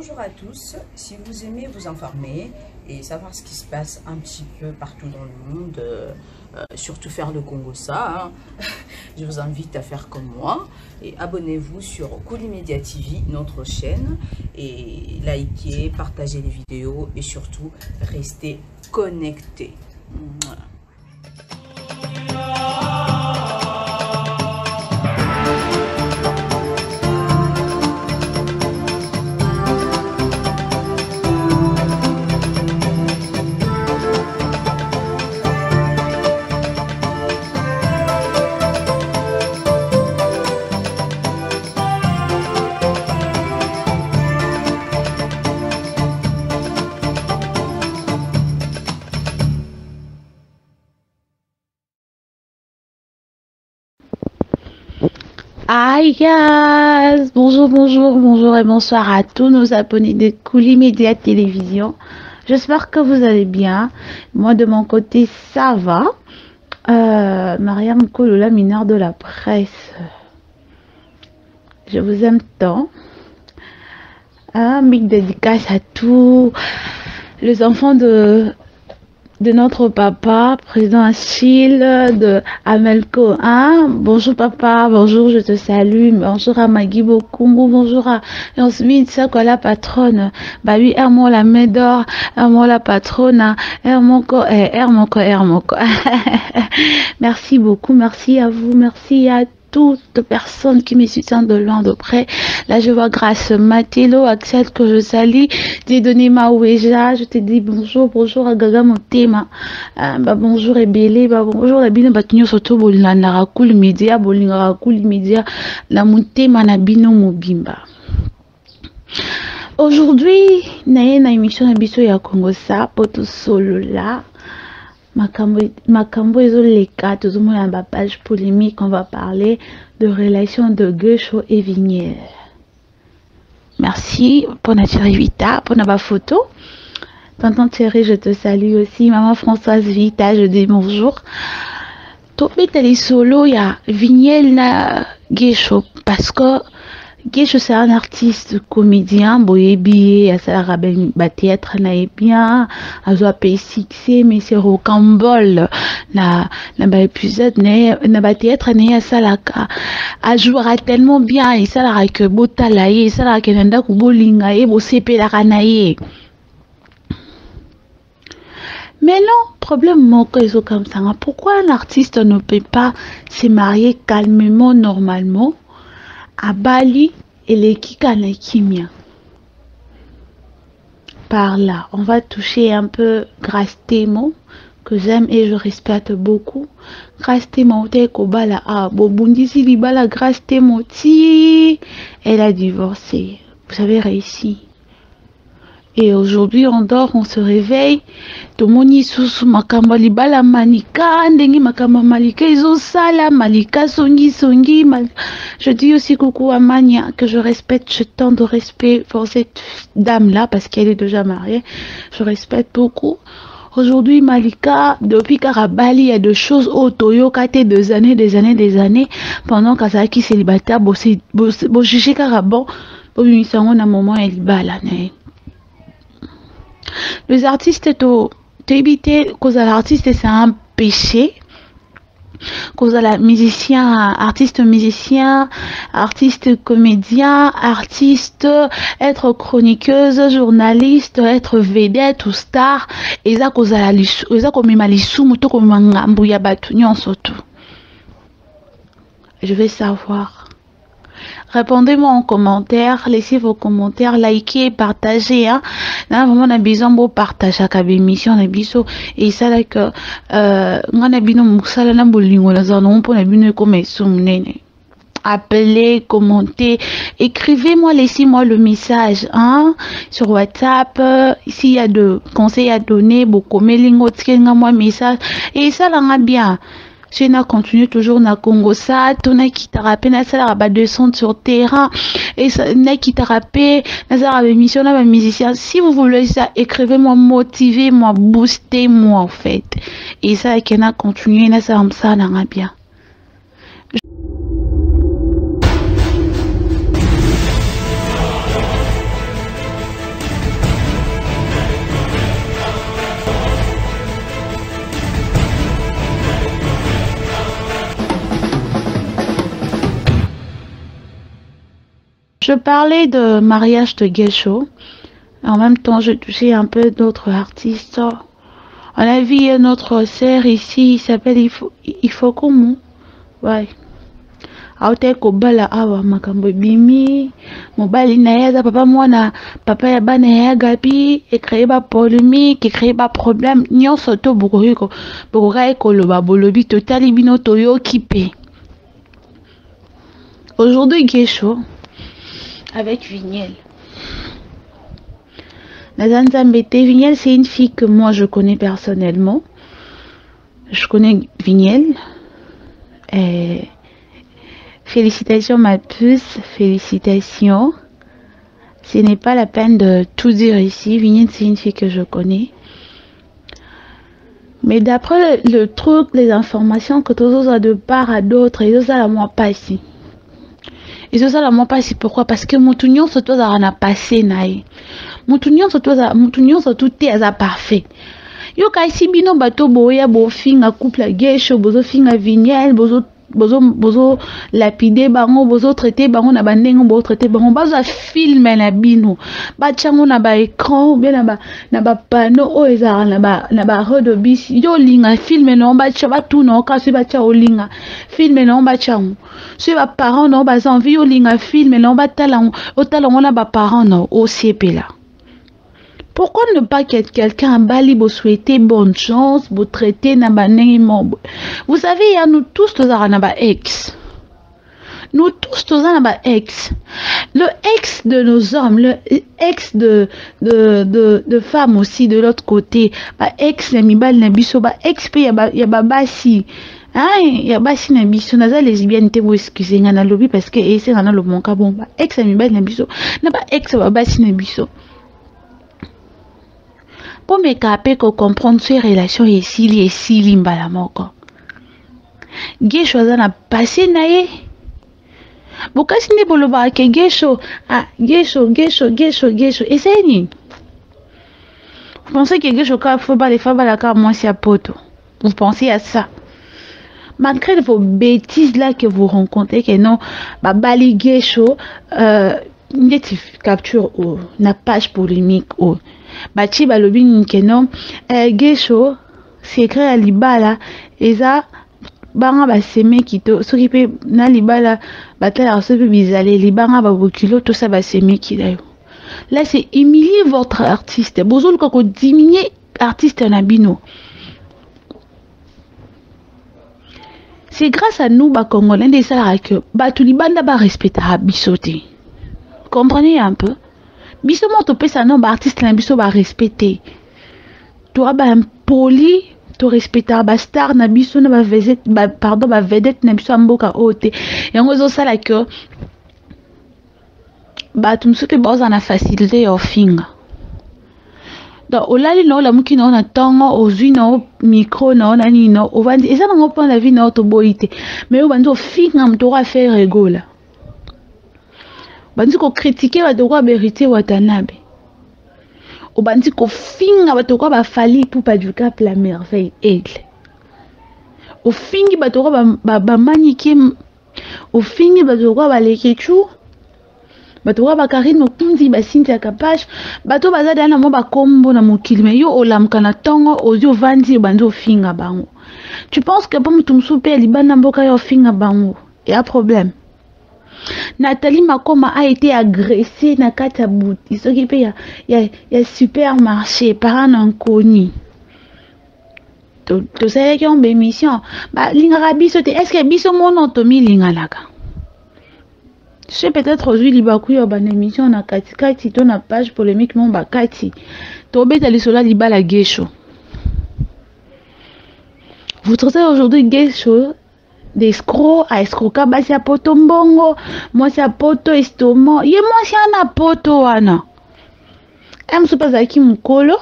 Bonjour à tous, si vous aimez vous informer et savoir ce qui se passe un petit peu partout dans le monde, surtout faire le Congo ça, hein, je vous invite à faire comme moi et abonnez-vous sur Koulimedia TV, notre chaîne, et likez, partagez les vidéos et surtout restez connectés. Hi guys, bonjour et bonsoir à tous nos abonnés de Koulimedia Télévision. J'espère que vous allez bien. Moi de mon côté ça va. Mariam Kolola, mineur de la presse. Je vous aime tant. Un big dédicace à tous les enfants de notre papa, président Achille, de Amelco 1. Bonjour papa, bonjour, je te salue. Bonjour à Magui Bokungu, bonjour à Smith, c'est quoi la patronne? Bah oui, Hermon la Médor, Hermon la patronne, Hermonco. Merci beaucoup, merci à vous, merci à toutes personnes qui me soutiennent de loin de près. Là, je vois grâce Mathélo, Axel que je salue, Dieudonné Maouéja, je te dis bonjour à Gaga Motema, bonjour Ebele, bonjour la bino batunyo soto bolingara Koulimedia, la Motema na bino mobimba. Aujourd'hui, na émission na biso ya Congo ça, poto solo là. Makambo ezoleka tozomona na page polémique, on va parler de relations de Guecho et Vignier. Merci pour notre Vita, pour notre photo. Tonton Thierry, je te salue aussi. Maman Françoise Vita, je dis bonjour. Topé télé solo, il y a Vignier na Guecho parce que Guecho c'est un artiste comédien, boyebi, à sa rabel théâtre na bien, à zo P6 mais c'est rocambole na épisode na théâtre na salaka a jouera tellement bien et ça la que botalaye ça la que nda ku bolinga e bo sepela kanaye. Mais non, problème moko ezo comme ça. Pourquoi un artiste ne peut pas se marier calmement normalement à Bali et les Kikanakimia? Par là, on va toucher un peu Grace Temo, que j'aime et je respecte beaucoup. Grace Temo, Kobala, Bobundisi Libala, Grace Temo, elle a divorcé. Vous avez réussi. Et aujourd'hui, on dort, on se réveille. Tomoni susu makamba libala manika, ndengi makamba malika izo sala, malika songi. Je dis aussi coucou à Mania, que je respecte, je tant de respect pour cette dame-là, parce qu'elle est déjà mariée. Je respecte beaucoup. Aujourd'hui, Malika, depuis Karabali, il y a des choses au Toyo, Kate des années, pendant qu'Azaki célibataire, bo jugé Karabon, bo bisango na moment elle bala, né. Les artistes, éviter cause à l'artiste, c'est un péché. Cause à la artiste musicien, artiste comédien, artiste, être chroniqueuse, journaliste, être vedette ou star. Et ça cause à la comme malisou, comme mangambouya batunyon surtout. Je vais savoir. Répondez-moi en commentaire, laissez vos commentaires, likez, partagez. Hein. Là, vraiment, on a besoin de partager à l'émission, on a besoin et ça là que on a besoin de ça là na bolingo na zanon pour na besoin comme soumnene. Appelez, commentez, écrivez-moi, laissez-moi le message hein, sur WhatsApp. S'il y a de conseils à donner, beaucoup melingo moi message et ça là bien. Je n'ai continué toujours na Congo ça, tona qui t'a rappelé na ça la descente sur terrain et ça na qui t'a rappelé na ça la mission na musicien. Si vous voulez ça, écrivez-moi, motivez-moi, boostez-moi en fait. Et ça qui n'a continué na ça na bien. Je parlais de mariage de Guécho. En même temps, je touchais un peu d'autres artistes. On a vu notre sœur ici, il s'appelle Ifokomu. Ouais. Aute kobala awa makambo bimi mobali na yaza papa mwana papa ya bana ya gabi créer ba polémique créer ba problème nyonso to bokoyiko bokokai koloba bolobi totali bino toyoki pe. Aujourd'hui Guécho avec Vignel. Vignel, c'est une fille que moi je connais personnellement. Je connais Vignel. Et félicitations ma puce, félicitations. Ce n'est pas la peine de tout dire ici. Vignel, c'est une fille que je connais. Mais d'après le truc, les informations que tous autres de part à d'autres, ils osent à moi pas ici. Ils osent à moi pas ici. Pourquoi? Parce que mon tunion se doit à passé naï. Mon tunion se tout est parfait. Yo kai si bino bato boya bo finga couple Guécho bozo finga Vignel bozo lapide bango bozo traiter bango na bandengo bo traiter bango bazo filmer na bino ba chango na ba écran bien na ba panneau o ezara na ba rodo bis yo linga filmer no ba cha ba tout no ka se ba cha o linga filmer no ba chango se ba parents no ba envie yo linga filmer no ba talango o talango na ba parents no o sepela. Pourquoi ne pas que quelqu'un à Bali vous souhaiter bonne chance, vous traiter n'abanemo? Vous savez, il y a nous tous tous à ex. Nous tous tous à ex. Le ex de nos hommes, le ex de femmes aussi de l'autre côté, bah ex na mibal na biso, bah ex pe ya basi. Ah, ya basi na biso naza lesbienne te vous excusez ngana lobby parce que ese ngana lo monka bon bah ex na mibal na biso, na ba ex ba basi na biso. Pour me caper que comprendre ces relations ici mbala moko. Guécho na passé nae. Bokasi ne boloba ke Guécho Guécho. Essayez. Vous pensez que Guécho ka faut pas les femmes la car moi c'est à poto. Vous pensez à ça. Malgré vos bêtises là que vous rencontrez que non ba bali Guécho capture na page polémique Bachi balobi nkeno Guécho secret à libala eza banga ba seme kito soki pe na libala batala so pe bizale libanga ba bokilo to ça ba seme kidayo. Là c'est humilier votre artiste bozol ko diminuer artiste na bino. C'est grâce à nous ba congolais des salariés que ba tout libanda ba respecter bisoté. Comprenez un peu? Biso mo to pesa non ba artiste na biso ba respecter. Toi ba impoli to respecter ba star na biso na ba vedette ba vedette na biso mboka ote. Yango zo sala que ba tumsuke boza na facilité yo finga. Donc olali no la muki no na tongo ozui no micro no na ni no ovandi eza na point la vie na to boité. Mais o bando finga mto faire rigola. Bandi ko critiquer ba to kwa vérité Watanabe. O bandi ko finga ba to kwa ba fali pour pas du cap la merveille aigle. O fingi ba to kwa ba maniquer o fingi ba to kwa ba lekechu. Ba to kwa ba Karine Mokunzi ba Cynthia Kapage ba to baza dana mo ba kombo na mokili me yo olamka na tongo ozio vandi bandi o finga bango. Tu penses que pour mutumsupe libana mboka yo finga bango? Il y a problème. Nathalie Makoma a été agressée na kata boutique. Ce qui paye il y a supermarché par un inconnu. Tu sais qu'il y a une émission. Bah l'ingara biso te est-ce que biso mon antomi lingalaka? Je sais peut-être aujourd'hui libaku yo ban émission na kati to na page polémique mon bakati. To beta li sola libala Guécho. Vous traitez aujourd'hui Guécho d'escroc à escroquer basi à poto mbongo moi c'est à poto estomac ye moi c'est un poto wana em super zaki mukolo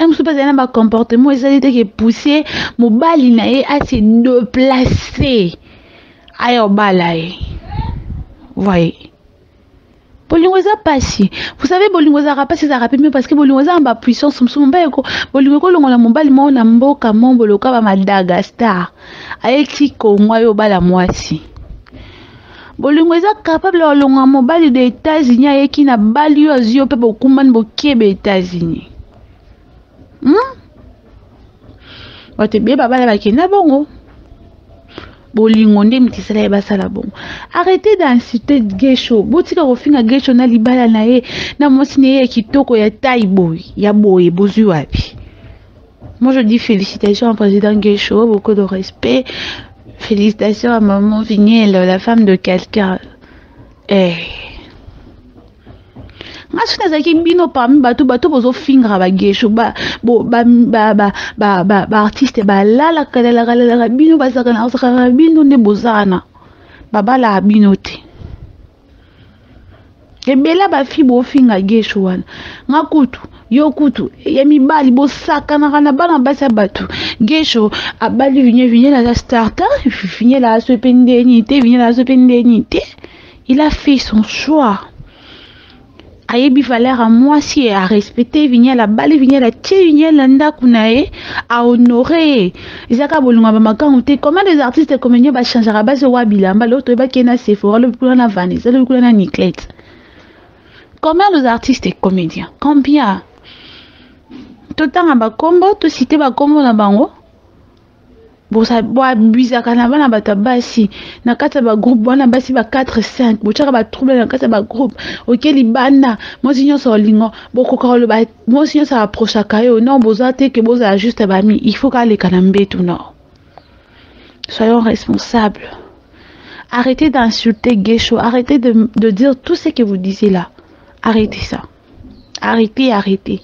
em super zana ba comportement ezali te pousser mobali na ye a se déplacer ayo balaye voyez Bolingweza passi. Vous savez Bolingweza rapasi za rapime parce que Bolingweza amba puissance msumba yako. Bolingweko longola mobali mo na mboka momboloka ba Madagascar. Aeti ko ngwa yo bala mwasi. bolingo eza capable ya longa mobali de États-Unis ayeki na bali yo azio pe bokumbani bokebe États-Unis. Bato be babala bakenda bongo. Bolingo nde mitisala ye basala bongo. Arrêtez d'insulter Geisho. Botika kofinga Geisho na libala na ye na mwasi ne ye kitoko ya taille boy, ya boye bozui wapi. Moi je dis félicitations au président Geisho, beaucoup de respect. Félicitations à maman Vignel, la femme de quelqu'un. Ngasuna zaki bino parmi bato bozo fingra ba Geisho ba artiste ba la kala bino basaka na osaka bino ne bozana baba la bino te. Ebela ba fi bo finga Geisho wana ngakutu yo kutu ya mibali bo saka na kana bana basa bato Geisho abali Vignel la starter Vignel la sopendenité il a fait son choix. Ayebi valeur à moi si à respecter Vignel, à bali Vignel, à tirer Vignel, landa kunae, à honorer. Isaka bolunga ba makangoute. Comment les artistes comédiens va changer à base de wabilamba, l'autre ba kena Sephora, le plus na Vanessa, le plus na Niclette. Comment les artistes et comédiens? Combien? Tout temps à ba combo, tout cité ba combo na bango. Bosa boa bizaka na bana batabasi na kata ba groupe bana basi ba 4 5 bochaka ba trouble na kata ba groupe okeli bana mosinyo so lingo bokoka le ba mosinyo sa approche kayo non boza te que boza juste ba mi il faut qu'aller kanambe tout non. Soyons responsables. Arrêtez d'insulter Geisho, arrêtez de dire tout ce que vous disiez là. Arrêtez ça. Arrêtez.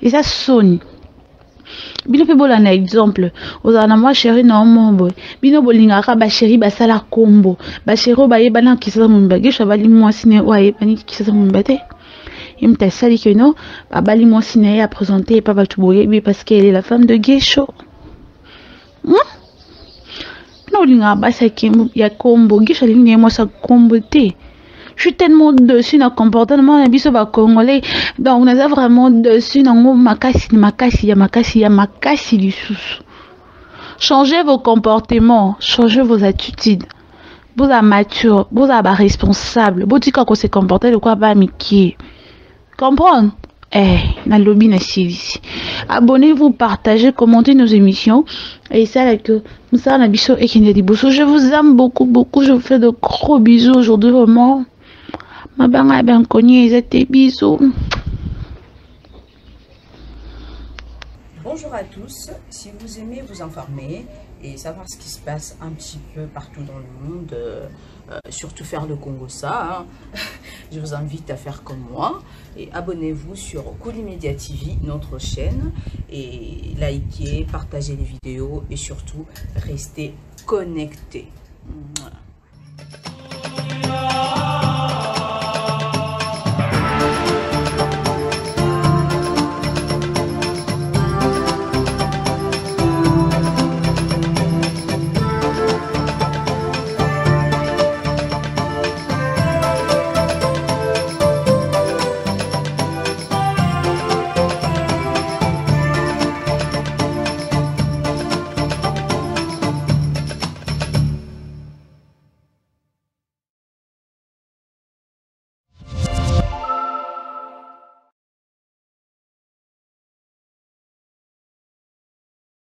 Et ça sonne. Bino pe bola na exemple ozana moi chéri na mombo bino bolinga ka ba chéri ba sala kombo ba chéri ba yeba na kisa mumba Geisho bali moi sine wa yeba ni kisa mumba te imta sali que non ba bali moi sine a présenter pas ba tuboye parce qu'elle est la femme de Geisho. No linga ba sa kimbu ya kombo Geisho linga moi sa kombo te. Je suis tellement dessus dans le comportement de biso ba congolais. Donc on est vraiment dessus dans makasi du sous. Changez vos comportements, changez vos attitudes. Vous êtes mature, vous êtes responsable. Vous dites qu'on se comporte de quoi pas Mickey. Comprendre? Na lobby na ici. Abonnez-vous, partagez, commentez nos émissions. Et ça là que Moussa na biso et Kenya Diboso. Je vous aime beaucoup. Je vous fais de gros bisous aujourd'hui vraiment. Ma banga bien connue, c'était bisous. Bonjour à tous, si vous aimez vous informer et savoir ce qui se passe un petit peu partout dans le monde, surtout faire le Congo-ça, je vous invite à faire comme moi et abonnez-vous sur Koulimedia TV, notre chaîne, et likez, partagez les vidéos et surtout restez connectés.